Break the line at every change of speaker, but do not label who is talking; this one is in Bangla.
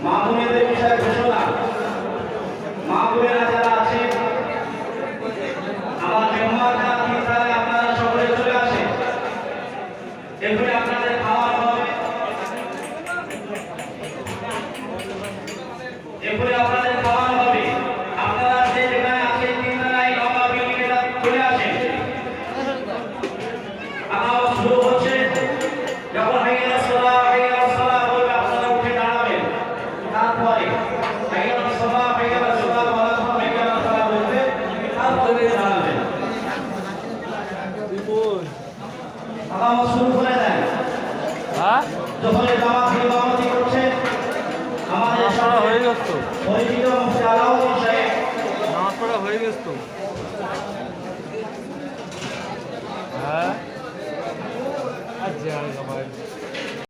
মা বোনেদের বিষয়ে ঘোষণা। মা বোনেরা যারা আছে আমার মেহমানরা তিনটায় আপনারা সকলে চলে আসেন। এরপরে আপনাদের খাওয়ানো হবে। এরপরে আপনাদের খাওয়ানো হবে। আপনারা যে যেখানে আছেন তিনটায় লম্বা বিল্ডিং এটা চলে আসেন। আনাও শুরু হচ্ছে। যখন হাইয়া সালাহ বলবে আপনারা উঠে দাঁড়াবেন। তারপরে হাইয়া সালাহ বলার পর হাইয়া সালাহ বলবে তারপরে দাঁড়াবেন। আনাও শুরু করে দেন। যখন জামাত ইমামতি করছে আমাদের সামনে
হয়ে গেছে তো
পরিচিত মুফতি আলাউদ্দিন সাহেব
নামাজ পড়া হয়ে গেছে তো। হ্যাঁ